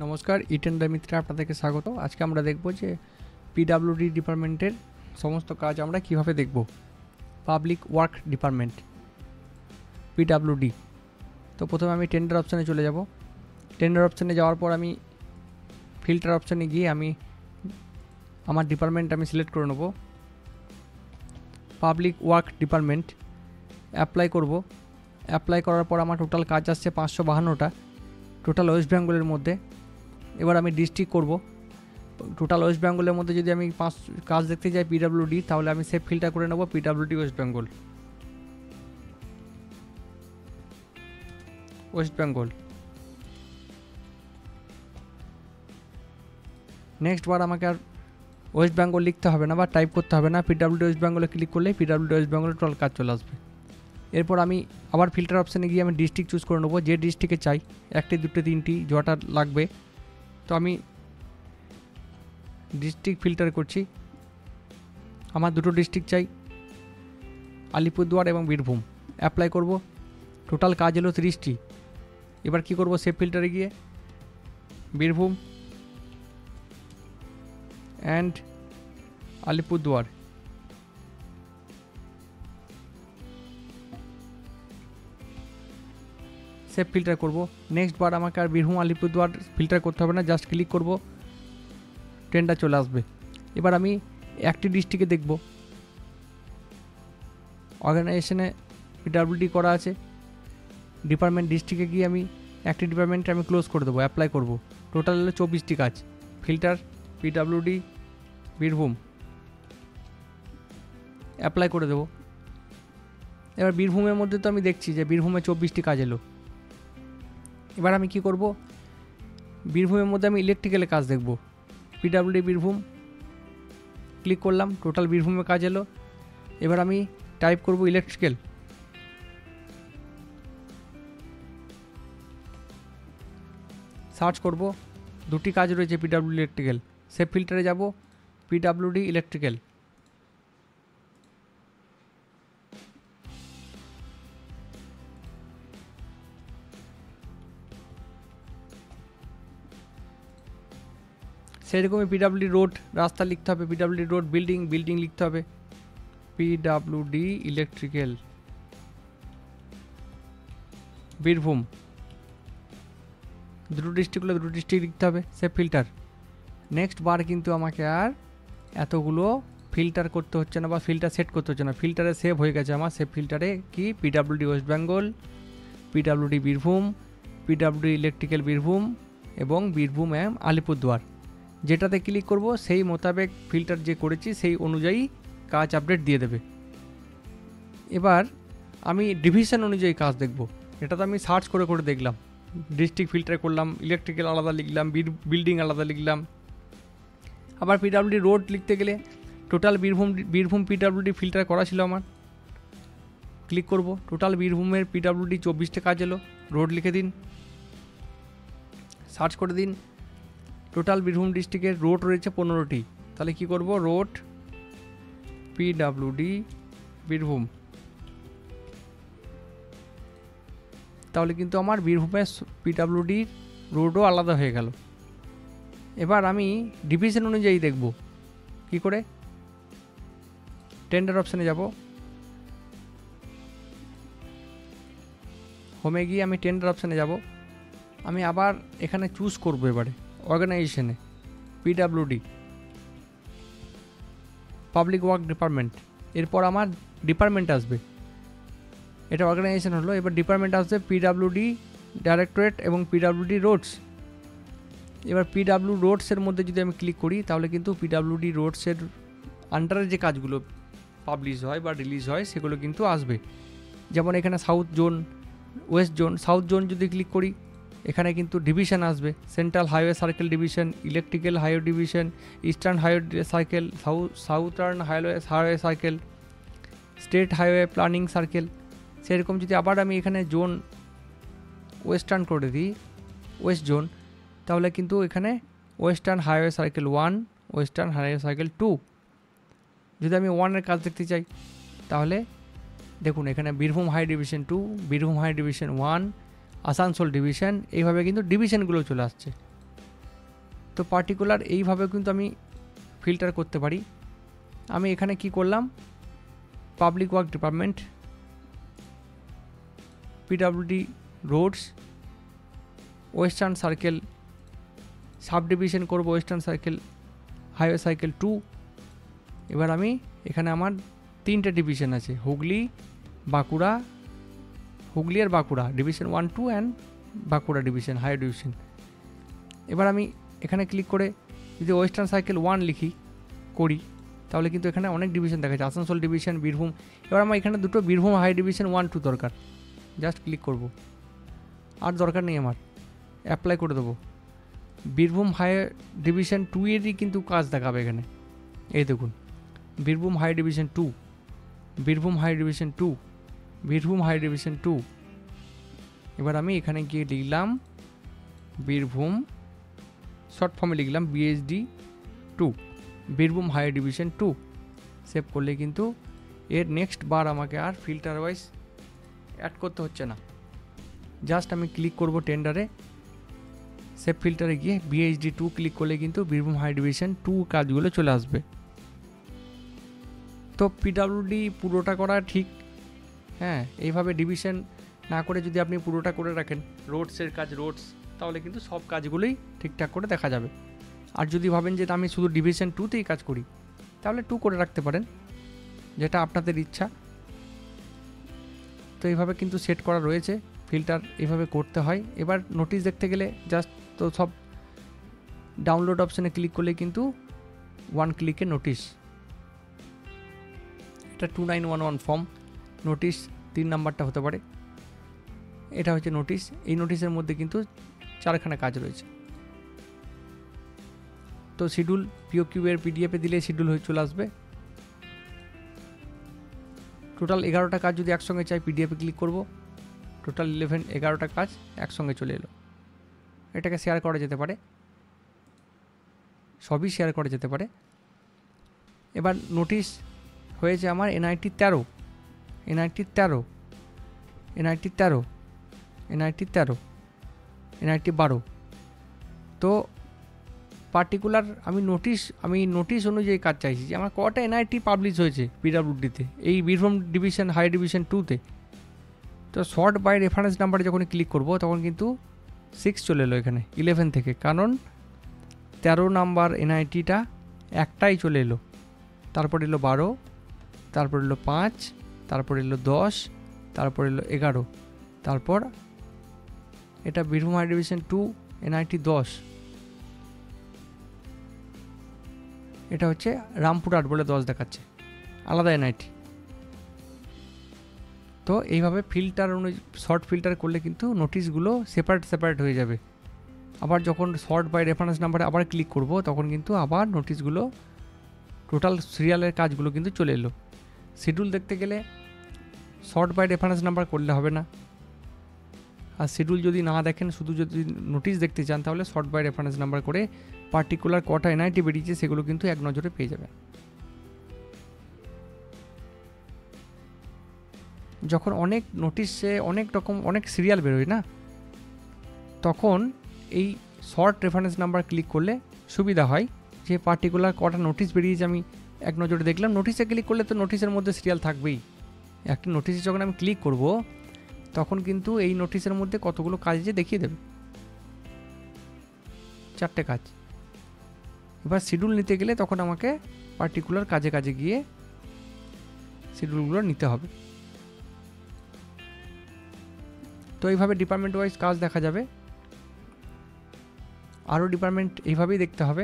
নমস্কার, ইটেন্ডা মিত্রে আপনাদেরকে স্বাগত। আজকে আমরা দেখব যে পিডাব্লিউডি ডিপার্টমেন্টের সমস্ত কাজ আমরা কিভাবে দেখব। Public work department, PWD. তো প্রথমে আমি টেন্ডার অপশানে চলে যাব। টেন্ডার অপশানে যাওয়ার পর আমি ফিল্টার অপশানে গিয়ে আমি আমার ডিপার্টমেন্ট আমি সিলেক্ট করে নেব। পাবলিক ওয়ার্ক ডিপার্টমেন্ট অ্যাপ্লাই করব। অ্যাপ্লাই করার পর আমার টোটাল কাজ আসছে 552টা, টোটাল ওয়েস্ট বেঙ্গলের মধ্যে। এবার আমি ডিস্ট্রিক্ট করব। টোটাল ওয়েস্ট বেঙ্গলের মধ্যে যদি আমি 5 কাজ দেখতে যাই পিডাব্লিউডি, তাহলে আমি সেভ ফিল্টার করে নেব পিডাব্লিউডি ওয়েস্ট বেঙ্গল। ওয়েস্ট বেঙ্গল নেক্সট বার আমাকে আর ওয়েস্ট বেঙ্গল লিখতে হবে না বা টাইপ করতে হবে না। পিডাব্লিউডি ওয়েস্ট বেঙ্গলে ক্লিক করলেই পিডাব্লিউডি ওয়েস্ট বেঙ্গলের টোটাল কাজ চলে আসবে। এরপর আমি আবার ফিল্টার অপশানে গিয়ে আমি ডিস্ট্রিক্ট চুজ করে নেবো, যে ডিস্ট্রিক্টে চাই, 1টি 2টি 3টি যটা লাগবে। তো আমি ডিস্ট্রিক্ট ফিল্টার করছি। আমার 2টো ডিস্ট্রিক্ট চাই, আলিপুরদুয়ার এবং বীরভূম। অ্যাপ্লাই করব। টোটাল কাজ হলো 30টি। এবার কি করব, সেভ ফিল্টারে গিয়ে Birbhum and Alipurduar, save filter করব। নেক্সট বার আমাকে আর বীরভূম আলিপুরদুয়ার ফিল্টার করতে হবে না, জাস্ট ক্লিক করব, টেন্ডার চলে আসবে। এবার আমি 1টি ডিস্ট্রিক্টে দেখব। অর্গানাইজেশনে পিডাব্লিউডি করা আছে, ডিপার্টমেন্ট ডিস্ট্রিক্টে গিয়ে আমি 1টি ডিপার্টমেন্টে আমি ক্লোজ করে দেবো, অ্যাপ্লাই করব। টোটাল হলো 24টি কাজ। ফিল্টার পিডাব্লিউডি বীরভূম, অ্যাপ্লাই করে দেবো। এবার বীরভূমের মধ্যে তো আমি দেখছি যে বীরভূমে 24টি কাজ এলো। এবার আমি কি করব, বীরভূমের মধ্যে আমি ইলেকট্রিক্যালের কাজ দেখব। পিডাব্লিউডি বীরভূম ক্লিক করলাম, টোটাল বীরভূমের কাজ এলো। এবার আমি টাইপ করব ইলেকট্রিক্যাল। সার্চ করব, 2টি কাজ রয়েছে পিডাব্লিউডি ইলেকট্রিক্যাল। সেভ ফিল্টারে যাব, পিডাব্লিউডি ইলেকট্রিক্যাল। সেরকমই পিডাব্লিউডি রোড, রাস্তা লিখতে হবে। পিডাব্লিউডি রোড, বিল্ডিং, বিল্ডিং লিখতে হবে। পিডাব্লিউডি ইলেকট্রিক্যাল বীরভূম, 2টো ডিস্ট্রিক্ট হলে 2টো ডিস্ট্রিক্ট লিখতে হবে। Save filter. নেক্সট বার কিন্তু আমাকে আর এতগুলো ফিল্টার করতে হচ্ছে না বা ফিল্টার সেট করতে হচ্ছে না, ফিল্টারে সেভ হয়ে গেছে আমার। সেভ ফিল্টারে কি PWD West Bengal, PWD Birbhum, PWD electrical Birbhum এবং বীরভূম আলিপুরদুয়ার। যেটাতে ক্লিক করব সেই মোতাবেক ফিল্টার যে করেছি সেই অনুযায়ী কাজ আপডেট দিয়ে দেবে। এবার আমি ডিভিশন অনুযায়ী কাজ দেখব। এটা তো আমি সার্চ করে করে দেখলাম, ডিস্ট্রিক্ট ফিল্টার করলাম, ইলেকট্রিক্যাল আলাদা লিখলাম, বিল্ডিং আলাদা লিখলাম। আবার পিডাব্লিউডি রোড লিখতে গেলে টোটাল বীরভূম পিডাব্লিউডি ফিল্টার করা ছিল আমার। ক্লিক করব, টোটাল বীরভূমের পিডাব্লিউডি 24টা কাজ এলো। রোড লিখে দিন, সার্চ করে দিন। টোটাল বীরভূম ডিস্ট্রিক্টের রোড রয়েছে 15টি। তাহলে কি করব, রোড পিডাব্লিউডি বীরভূম। তাহলে কিন্তু আমার বীরভূমের পিডাব্লিউডি রোডও আলাদা হয়ে গেল। এবার আমি ডিভিশন অনুযায়ী দেখব। কি করে, টেন্ডার অপশানে যাব। হোমে গিয়ে আমি টেন্ডার অপশানে যাব। আমি আবার এখানে চুজ করব এবারে অর্গানাইজেশনে পিডাব্লিউডি পাবলিক ওয়ার্ক ডিপার্টমেন্ট। এরপর আমার ডিপার্টমেন্ট আসবে, এটা অর্গানাইজেশন হলো। এবার ডিপার্টমেন্ট আসবে পিডাব্লিউডি ডাইরেক্টরেট এবং পিডাব্লিউডি রোডস। এবার পিডাব্লিউ রোডসের মধ্যে যদি আমি ক্লিক করি, তাহলে কিন্তু পিডাব্লিউডি রোডসের আন্ডারে যে কাজগুলো পাবলিশ হয় বা রিলিজ হয় সেগুলো কিন্তু আসবে। যেমন এখানে south zone, West zone. South zone যদি ক্লিক করি, এখানে কিন্তু ডিভিশন আসবে। Central highway circle division, electrical highway division, eastern highway circle, southern highway circle, state highway planning circle. সেরকম যদি আবার আমি এখানে জোন ওয়েস্টার্ন করে দিই, ওয়েস্ট জোন, তাহলে কিন্তু এখানে western highway circle 1, western highway circle 2। যদি আমি 1-এর কাজ দেখতে চাই, তাহলে দেখুন এখানে Birbhum high division 2, Birbhum high division 1, Asansol division, এইভাবে কিন্তু ডিভিশনগুলো চলে আসছে। তো পার্টিকুলার এইভাবে কিন্তু আমি ফিল্টার করতে পারি। আমি এখানে কি করলাম, public work department, PWD Rhodes, western circle sub division করবো, ওয়েস্টার্ন সার্কেল হাইওয়ে সার্কেল 2। এবার আমি এখানে আমার 3টে ডিভিশন আছে, হুগলি আর Bankura division 1, 2 and Bankura division highway division. এবার আমি এখানে ক্লিক করে যদি ওয়েস্টার্ন সার্কেল 1 করি তাহলে কিন্তু এখানে অনেক ডিভিশন দেখা যাচ্ছে, আসানসোল ডিভিশন, বীরভূম। এবার আমার এখানে দুটো বীরভূম হাই ডিভিশন 1, 2 দরকার, জাস্ট ক্লিক করব, আর দরকার নেই আমার, অ্যাপ্লাই করে দেবো। বীরভূম হাই ডিভিশন 2 এরই কিন্তু কাজ দেখাবে এখানে, এই দেখুন Birbhum high division 2, Birbhum high division 2, Birbhum high division 2। এবার আমি এখানে গিয়ে লিখলাম বীরভূম, শর্ট ফর্মে লিখলাম BHD 2, Birbhum high division 2। Save করলে কিন্তু এর নেক্সট বার আমাকে আর ফিল্টার ওয়াইজ অ্যাড করতে হচ্ছে না, জাস্ট আমি ক্লিক করব টেন্ডারে, সেভ ফিল্টারে গিয়ে BHD 2 ক্লিক করলে কিন্তু বীরভূম হাই ডিভিশন 2 কাজগুলো চলে আসবে। তো পিডব্লিউডি পুরোটা করা ঠিক, হ্যাঁ, এইভাবে ডিভিশন না করে যদি আপনি পুরোটা করে রাখেন রোডসের কাজ রোডস, তাহলে কিন্তু সব কাজগুলোই ঠিকঠাক করে দেখা যাবে। আর যদি ভাবেন যে আমি শুধু ডিভিশন 2তেই কাজ করি, তাহলে 2 করে রাখতে পারেন, যেটা আপনাদের ইচ্ছা। তো এইভাবে কিন্তু সেট করা রয়েছে, ফিল্টার এইভাবে করতে হয়। এবার নোটিশ দেখতে গেলে জাস্ট তো সব ডাউনলোড অপশানে ক্লিক করলে কিন্তু 1 ক্লিকে নোটিশ, এটা 2911 ফর্ম নোটিশ 3 নাম্বারটা হতে পারে, এটা হচ্ছে নোটিশ। এই নোটিশের মধ্যে কিন্তু 4খানা কাজ রয়েছে। তো শিডিউল POQ এর PDF-এ দিলে শিডিউল হয়ে চলে আসবে। টোটাল 11টা কাজ যদি একসঙ্গে চাই PDF-এ ক্লিক করব, টোটাল 11টা কাজ একসঙ্গে চলে এলো। এটাকে শেয়ার করা যেতে পারে, সবই শেয়ার করা যেতে পারে। এবার নোটিশ হয়েছে আমার NIT 13, NIT 13, NIT 13, NIT 13, NIT 12। তো পার্টিকুলার আমি নোটিশ অনুযায়ী কাজ চাইছি যে আমার কটা NIT পাবলিশ হয়েছে পিডব্লিউডিতে, এই বীরভূম ডিভিশন হাই ডিভিশন 2তে। তো শর্ট বাই রেফারেন্স নাম্বারে যখন ক্লিক করব তখন কিন্তু 6 চলে এলো এখানে 11 থেকে, কারণ 13 নাম্বার NIT-টা একটাই চলে এলো, তারপর এলো 12, তারপর এলো 5, তারপর এলো 10, তারপর এলো 11, তারপর এটা বীরভূম হাই ডিভিশন 2 NIT 10, এটা হচ্ছে রামপুরহাট বলে 10 দেখাচ্ছে, আলাদা NIT। তো এইভাবে ফিল্টার শর্ট ফিল্টার করলে কিন্তু নোটিশগুলো সেপারেট হয়ে যাবে। আবার যখন শর্ট বাই রেফারেন্স নাম্বারে আবার ক্লিক করব তখন কিন্তু আবার নোটিশগুলো টোটাল সিরিয়ালের কাজগুলো কিন্তু চলে এলো। শিডিউল দেখতে গেলে শর্ট বাই রেফারেন্স নাম্বার করলে হবে না, আর শিডিউল যদি না দেখেন শুধু যদি নোটিশ দেখতে চান তাহলে শর্ট বাই রেফারেন্স নাম্বার করে পার্টিকুলার কটা NIT বেরিয়েছে সেগুলো কিন্তু এক নজরে পেয়ে যাবেন। যখন অনেক নোটিশে অনেক সিরিয়াল বেরোয় না, তখন এই শর্ট রেফারেন্স নাম্বার ক্লিক করলে সুবিধা হয় যে পার্টিকুলার কটা নোটিশ বেরিয়েছে আমি এক নজরে দেখলাম। নোটিশে ক্লিক করলে তো নোটিশের মধ্যে সিরিয়াল থাকবেই, একটি নোটিশে যখন আমি ক্লিক করব তখন কিন্তু এই নোটিশের মধ্যে কতগুলো কাজ যে দেখিয়ে দেবে, 4টে কাজ। এবার শিডিউল নিতে গেলে তখন আমাকে পার্টিকুলার কাজে গিয়ে শিডিউলগুলো নিতে হবে। তো এইভাবে ডিপার্টমেন্ট ওয়াইজ কাজ দেখা যাবে, আরও ডিপার্টমেন্ট এইভাবেই দেখতে হবে।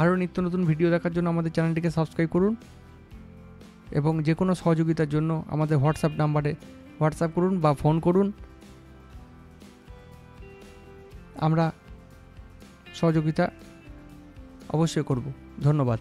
আরও নিত্য নতুন ভিডিও দেখার জন্য আমাদের চ্যানেলটিকে সাবস্ক্রাইব করুন এবং যে কোনো সহযোগিতার জন্য আমাদের হোয়াটসঅ্যাপ নাম্বারে হোয়াটসঅ্যাপ করুন বা ফোন করুন, আমরা সহযোগিতা অবশ্যই করব। ধন্যবাদ।